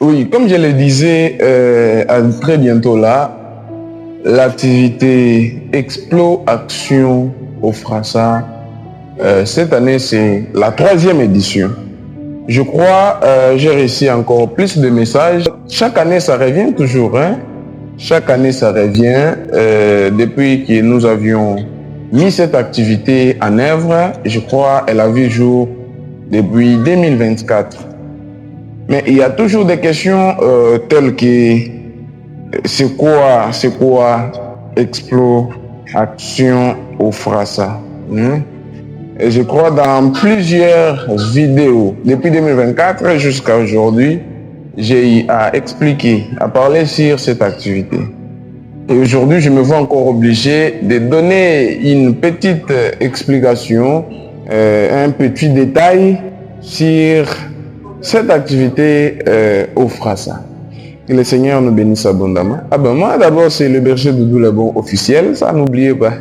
Oui, comme je le disais très bientôt là, l'activité Explo Action au Frassa, cette année c'est la troisième édition. Je crois j'ai réussi encore plus de messages. Chaque année ça revient toujours, hein? Chaque année ça revient. Depuis que nous avions mis cette activité en œuvre, je crois elle a vu jour depuis 2024. Mais il y a toujours des questions telles que c'est quoi Explo Action au Frassa? Et je crois dans plusieurs vidéos, depuis 2024 jusqu'à aujourd'hui, j'ai eu à expliquer, à parler sur cette activité. Et aujourd'hui, je me vois encore obligé de donner une petite explication, un petit détail sur cette activité au Frassa. Que le Seigneur nous bénisse abondamment. Ah ben moi d'abord c'est le berger Doudou le bon officiel, ça n'oubliez pas.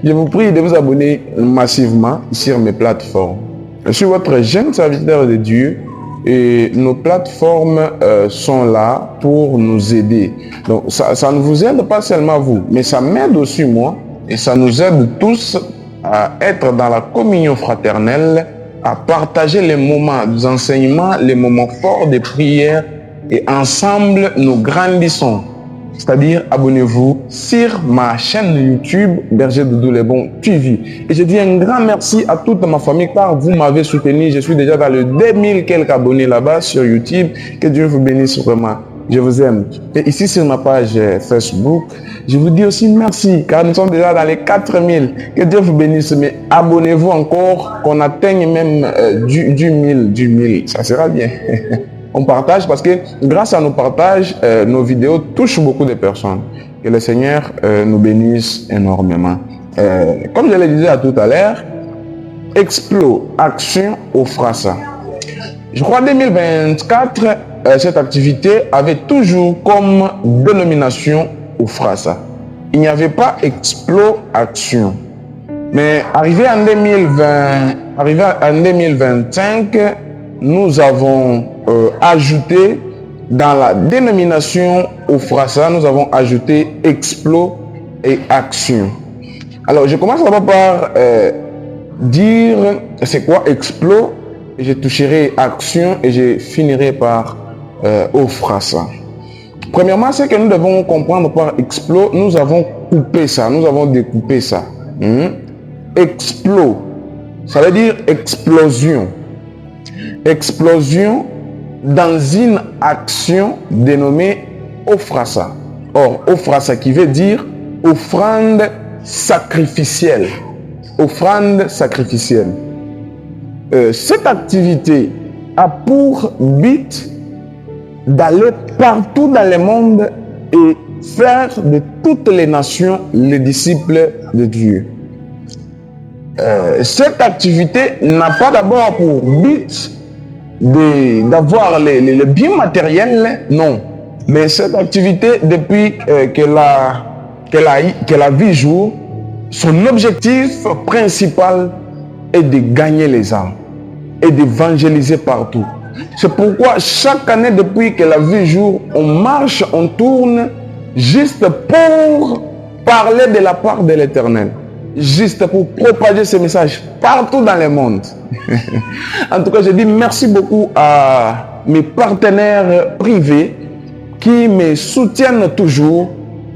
Je vous prie de vous abonner massivement sur mes plateformes. Je suis votre jeune serviteur de Dieu et nos plateformes sont là pour nous aider. Donc ça ne vous aide pas seulement vous, mais ça m'aide aussi moi et ça nous aide tous à être dans la communion fraternelle, à partager les moments d'enseignement, les moments forts de prière et ensemble nous grandissons. C'est-à-dire abonnez-vous sur ma chaîne YouTube Berger Doudou le bon TV. Et je dis un grand merci à toute ma famille car vous m'avez soutenu. Je suis déjà dans le 2000 quelques abonnés là-bas sur YouTube. Que Dieu vous bénisse vraiment. Je vous aime. Et ici sur ma page Facebook, je vous dis aussi merci car nous sommes déjà dans les 4000. Que Dieu vous bénisse. Mais abonnez-vous encore, qu'on atteigne même du 1000. Ça sera bien. On partage parce que grâce à nos partages, nos vidéos touchent beaucoup de personnes. Que le Seigneur nous bénisse énormément. Comme je le disais tout à l'heure, Explo Action au Frassa. Je crois 2024, cette activité avait toujours comme dénomination au Frassa. Il n'y avait pas Explo Action. Mais arrivé en 2025, nous avons ajouté dans la dénomination au Frassa, nous avons ajouté Explo et Action. Alors, je commence d'abord par dire c'est quoi Explo, et je toucherai Action et je finirai par au Frassa. Premièrement, c'est que nous devons comprendre par Explo, nous avons coupé ça, nous avons découpé ça. Explo, ça veut dire explosion. Explosion dans une action dénommée Ofrassa. Or, Ofrassa qui veut dire offrande sacrificielle. Offrande sacrificielle. Cette activité a pour but d'aller partout dans le monde et faire de toutes les nations les disciples de Dieu. Cette activité n'a pas d'abord pour but d'avoir les biens matériels, non. Mais cette activité, depuis qu'elle a vu jour, son objectif principal est de gagner les âmes et d'évangéliser partout. C'est pourquoi chaque année, depuis qu'elle a vu jour, on marche, on tourne, juste pour parler de la part de l'Éternel. Juste pour propager ce message partout dans le monde. En tout cas, je dis merci beaucoup à mes partenaires privés qui me soutiennent toujours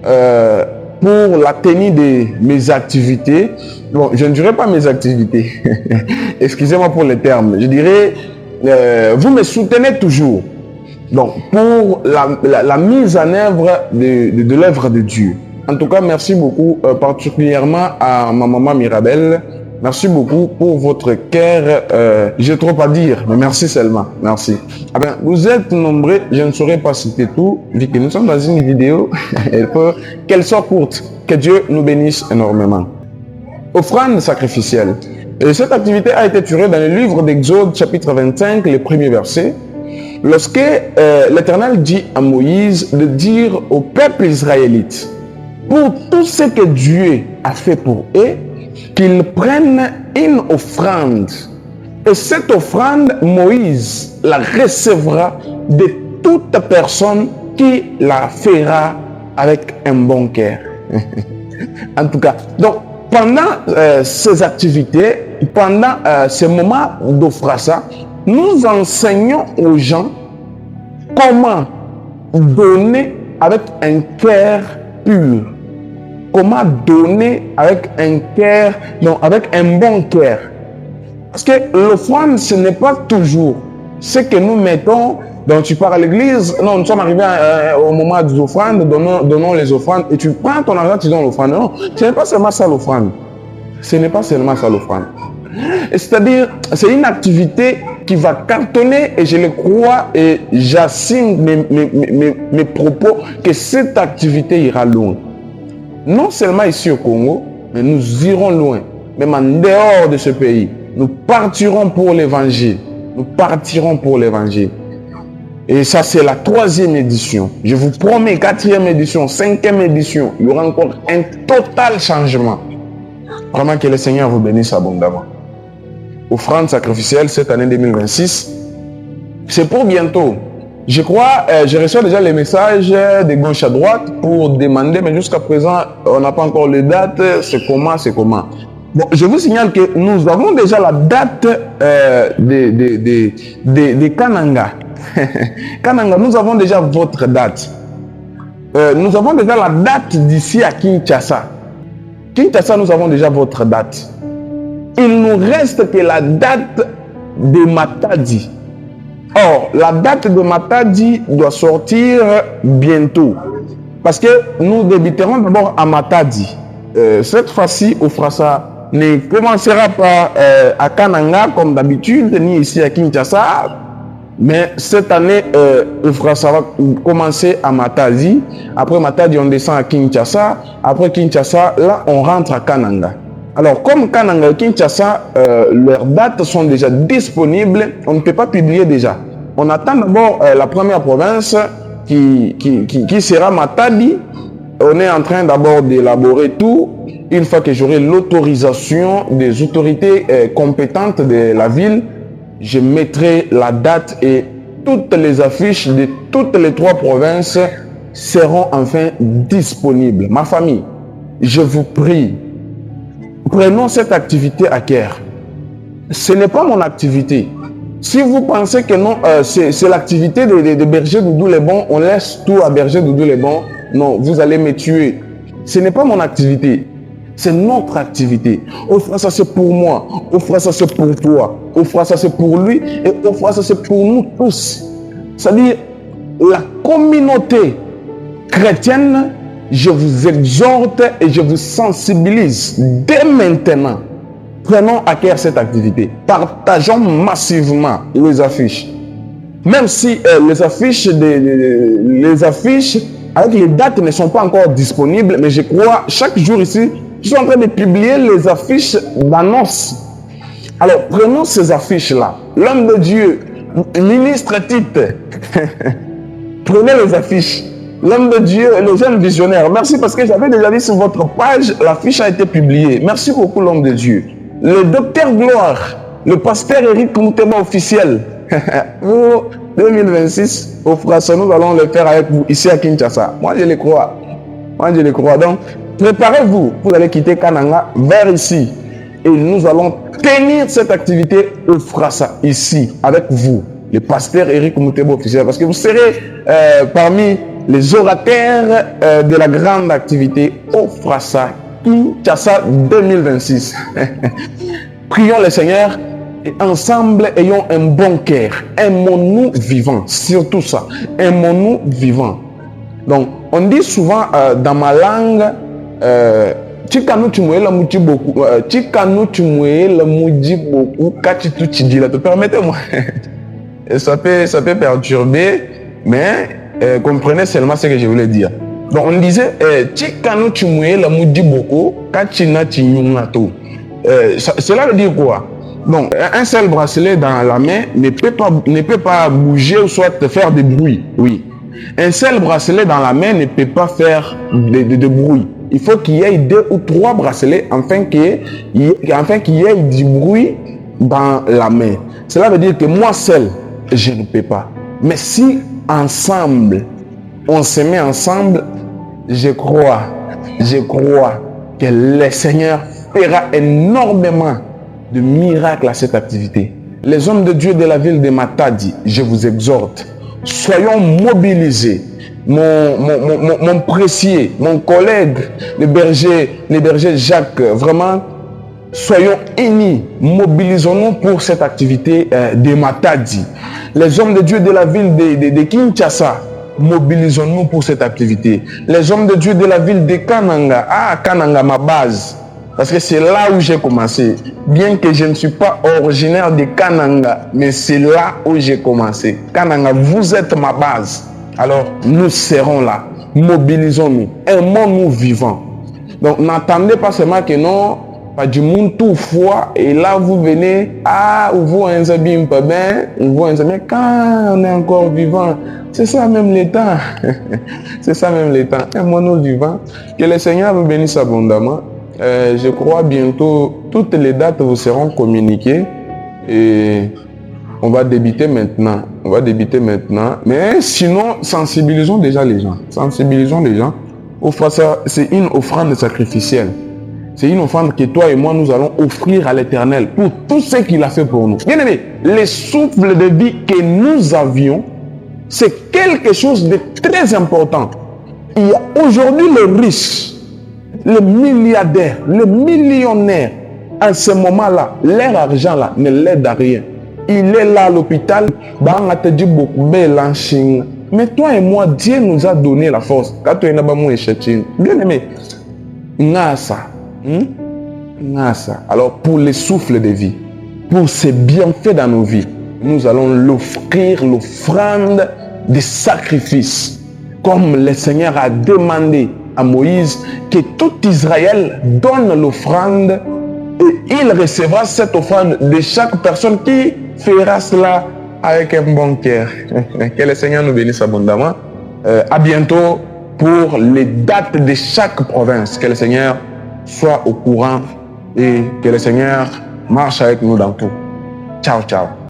pour la tenue de mes activités. Bon, je ne dirais pas mes activités. Excusez-moi pour le terme. Je dirais, vous me soutenez toujours. Donc, pour la mise en œuvre de l'œuvre de Dieu. En tout cas, merci beaucoup, particulièrement à ma maman Mirabelle. Merci beaucoup pour votre cœur. J'ai trop à dire, mais merci seulement. Merci. Ah ben, vous êtes nombreux, je ne saurais pas citer tout, vu que nous sommes dans une vidéo, qu'elle soit courte. Que Dieu nous bénisse énormément. Offrande sacrificielle. Et cette activité a été tirée dans le livre d'Exode, chapitre 25, les premiers versets. Lorsque l'Éternel dit à Moïse de dire au peuple israélite, pour tout ce que Dieu a fait pour eux, qu'ils prennent une offrande. Et cette offrande, Moïse la recevra de toute personne qui la fera avec un bon cœur. En tout cas, donc pendant ces activités, pendant ces moments d'Ofrassa, nous enseignons aux gens comment donner avec un cœur pur. Comment donner avec un cœur, donc avec un bon cœur. Parce que l'offrande, ce n'est pas toujours ce que nous mettons. Donc tu pars à l'église, non, nous sommes arrivés au moment des offrandes, donnons les offrandes, et tu prends ton argent, tu donnes l'offrande. Non, ce n'est pas seulement ça l'offrande. Ce n'est pas seulement ça l'offrande. C'est-à-dire, c'est une activité qui va cartonner, et je le crois, et j'assigne mes propos, que cette activité ira loin. Non seulement ici au Congo, mais nous irons loin, même en dehors de ce pays. Nous partirons pour l'évangile. Nous partirons pour l'évangile. Et ça, c'est la 3e édition. Je vous promets, 4e édition, 5e édition, il y aura encore un total changement. Vraiment que le Seigneur vous bénisse abondamment. Offrande sacrificielle cette année 2026, c'est pour bientôt. Je crois, je reçois déjà les messages de gauche à droite pour demander, mais jusqu'à présent, on n'a pas encore les dates, c'est comment. Bon, je vous signale que nous avons déjà la date de Kananga. Kananga, nous avons déjà votre date. Nous avons déjà la date d'ici à Kinshasa. Kinshasa, nous avons déjà votre date. Il nous reste que la date de Matadi. Or, la date de Matadi doit sortir bientôt. Parce que nous débuterons d'abord à Matadi. Cette fois-ci, Ofrassa ne commencera pas à Kananga comme d'habitude, ni ici à Kinshasa. Mais cette année, Ofrassa va commencer à Matadi. Après Matadi, on descend à Kinshasa. Après Kinshasa, là, on rentre à Kananga. Alors, comme Kananga et Kinshasa, leurs dates sont déjà disponibles, on ne peut pas publier déjà. On attend d'abord la première province qui sera Matadi. On est en train d'abord d'élaborer tout. Une fois que j'aurai l'autorisation des autorités compétentes de la ville, je mettrai la date et toutes les affiches de toutes les 3 provinces seront enfin disponibles. Ma famille, je vous prie, prenons cette activité à cœur. Ce n'est pas mon activité. Si vous pensez que non, c'est l'activité de Berger Doudou les Bons, on laisse tout à Berger Doudou les Bons, non, vous allez me tuer. Ce n'est pas mon activité. C'est notre activité. Ofrassa, c'est pour moi. Ofrassa, c'est pour toi. Ofrassa, c'est pour lui. Et Ofrassa, c'est pour nous tous. C'est-à-dire, la communauté chrétienne, je vous exhorte et je vous sensibilise dès maintenant. Prenons à cœur cette activité. Partageons massivement les affiches. Même si les affiches avec les dates ne sont pas encore disponibles, mais je crois chaque jour ici, je suis en train de publier les affiches d'annonce. Alors, prenons ces affiches-là. L'homme de Dieu, ministre Tite, prenez les affiches. L'homme de Dieu et le jeune visionnaire. Merci parce que j'avais déjà vu sur votre page, l'affiche a été publiée. Merci beaucoup, l'homme de Dieu. Le docteur Gloire, le pasteur Eric Moutema officiel. Pour 2026, Ofrassa, nous allons le faire avec vous ici à Kinshasa. Moi, je le crois. Donc, préparez-vous. Vous allez quitter Kananga vers ici. Et nous allons tenir cette activité Ofrassa ici avec vous, le pasteur Eric Moutema officiel. Parce que vous serez parmi les orateurs de la grande activité Ofrassa Kinshasa 2026. Prions le Seigneur et ensemble ayons un bon cœur. Aimons-nous vivants, surtout ça. Aimons-nous vivants. Donc, on dit souvent dans ma langue, Chikanu tumuela muti beaucoup, Chikanu tumuela muti beaucoup, kachitu chidila. Permettez-moi. Ça peut perturber, mais comprenez seulement ce que je voulais dire. Donc on disait Chikanu tumuela muti beaucoup, kachina chinyungato. Cela veut dire quoi? Donc un seul bracelet dans la main ne peut pas bouger ou soit faire de bruit. Oui. Un seul bracelet dans la main ne peut pas faire de bruit. Il faut qu'il y ait 2 ou 3 bracelets afin qu'il y ait du bruit dans la main. Cela veut dire que moi seul, je ne peux pas. Mais si ensemble, on se met ensemble, je crois que le Seigneur fera énormément de miracles à cette activité. Les hommes de Dieu de la ville de Matadi, je vous exhorte, soyons mobilisés. Mon précieux, mon collègue, le berger Jacques, vraiment, soyons unis, mobilisons-nous pour cette activité de Matadi. Les hommes de Dieu de la ville de Kinshasa, mobilisons-nous pour cette activité. Les hommes de Dieu de la ville de Kananga, Kananga, ma base, parce que c'est là où j'ai commencé. Bien que je ne suis pas originaire de Kananga, mais c'est là où j'ai commencé. Kananga, vous êtes ma base. Alors, nous serons là. Mobilisons-nous. Aimons-nous vivants. Donc, n'attendez pas seulement que non, pas du monde tout foi, et là, vous venez, vous un zabim pas bien, vous un zabim, quand on est encore vivant, c'est ça même le temps. C'est ça même le temps. Aimons-nous vivants. Que le Seigneur vous bénisse abondamment. Je crois bientôt, toutes les dates vous seront communiquées et on va débuter maintenant. Mais sinon, sensibilisons déjà les gens. C'est une offrande sacrificielle. C'est une offrande que toi et moi, nous allons offrir à l'Éternel pour tout ce qu'il a fait pour nous. Bien aimé, les souffles de vie que nous avions, c'est quelque chose de très important. Il y a aujourd'hui les riches, les milliardaires, les millionnaires, à ce moment-là, leur argent là ne l'aide à rien. Il est là à l'hôpital, mais toi et moi, Dieu nous a donné la force. Bien aimé, alors pour les souffles de vie, pour ces bienfaits dans nos vies, nous allons l'offrir, l'offrande des sacrifices, comme le Seigneur a demandé à Moïse que tout Israël donne l'offrande et il recevra cette offrande de chaque personne qui fera cela avec un bon cœur. Que le Seigneur nous bénisse abondamment. À bientôt pour les dates de chaque province. Que le Seigneur soit au courant et que le Seigneur marche avec nous dans tout. Ciao, ciao.